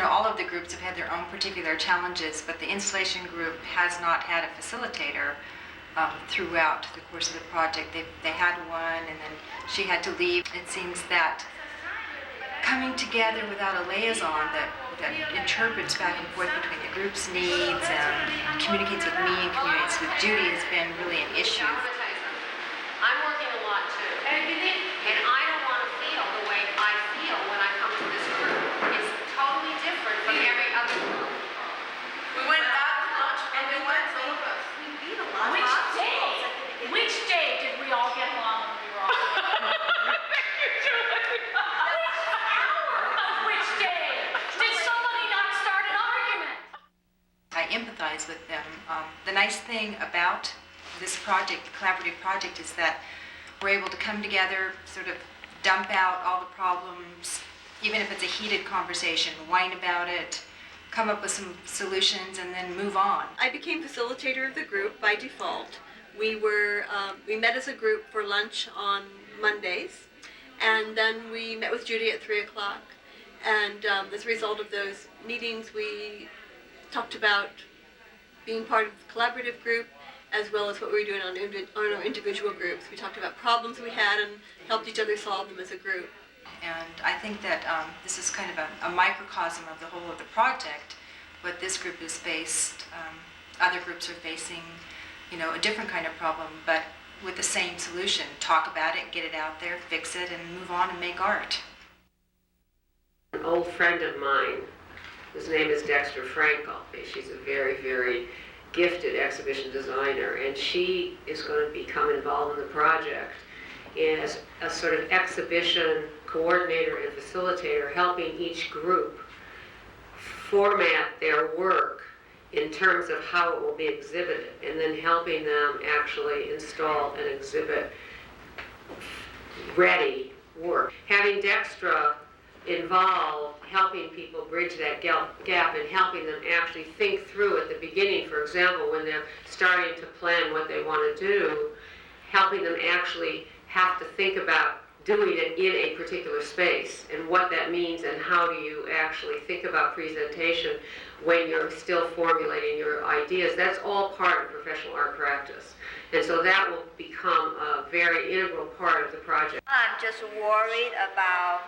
all of the groups have had their own particular challenges, but the installation group has not had a facilitator throughout the course of the project. They had one, and then she had to leave. It seems that coming together without a liaison that interprets back and forth between the group's needs and communicates with me and communicates with Judy has been really an issue. I'm working a lot too, and I don't want to feel the way I feel when I come to this group. It's totally different from every other group. We went out to lunch and we went to we beat a lot. Which day did we all get along when we were all Which day? Did somebody not start an argument? I empathize with them. The nice thing about this project, the collaborative project, is that we're able to come together, sort of dump out all the problems, even if it's a heated conversation, whine about it, come up with some solutions, and then move on. I became facilitator of the group by default. We met as a group for lunch on Mondays, and then we met with Judy at 3 o'clock. And as a result of those meetings, we talked about being part of the collaborative group, as well as what we were doing on our individual groups. We talked about problems we had and helped each other solve them as a group. And I think that this is kind of a microcosm of the whole of the project. What this group is faced, other groups are facing, a different kind of problem, but with the same solution. Talk about it, get it out there, fix it, and move on and make art. An old friend of mine, whose name is Dexter Frankel. She's a very, very gifted exhibition designer, and she is going to become involved in the project as a sort of exhibition coordinator and facilitator, helping each group format their work in terms of how it will be exhibited, and then helping them actually install and exhibit ready work. Having Dextra involved, helping people bridge that gap and helping them actually think through at the beginning, for example, when they're starting to plan what they want to do, helping them actually have to think about doing it in a particular space and what that means, and how do you actually think about presentation when you're still formulating your ideas. That's all part of professional art practice. And so that will become a very integral part of the project. I'm just worried about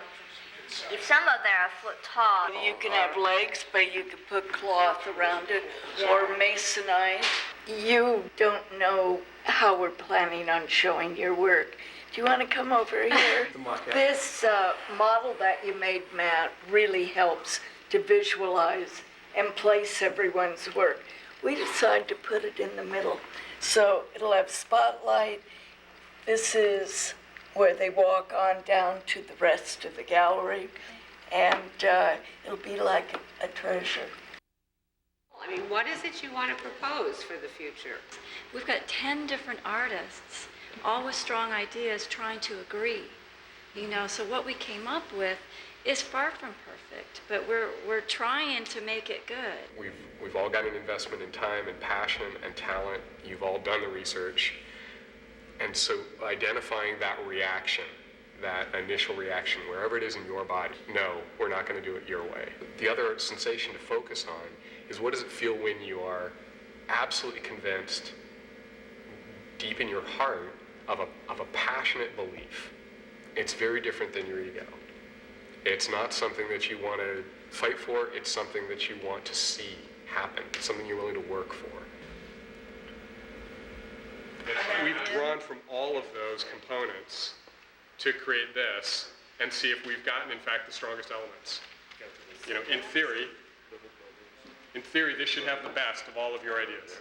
if some of them are foot tall. You can have legs, but you can put cloth around it, or masonite. You don't know how we're planning on showing your work. Do you want to come over here? This model that you made, Matt, really helps to visualize and place everyone's work. We decided to put it in the middle, so it'll have spotlight. This is where they walk on down to the rest of the gallery, and it'll be like a treasure. I mean, what is it you want to propose for the future? We've got 10 different artists, all with strong ideas, trying to agree. So what we came up with is far from perfect, but we're trying to make it good. We've all got an investment in time and passion and talent. You've all done the research. And so identifying that reaction, that initial reaction, wherever it is in your body, no, we're not going to do it your way. The other sensation to focus on is, what does it feel when you are absolutely convinced, deep in your heart, of a passionate belief? It's very different than your ego. It's not something that you want to fight for, it's something that you want to see happen. It's something you're willing to work for. We've drawn from all of those components to create this and see if we've gotten, in fact, the strongest elements. In theory, this should have the best of all of your ideas.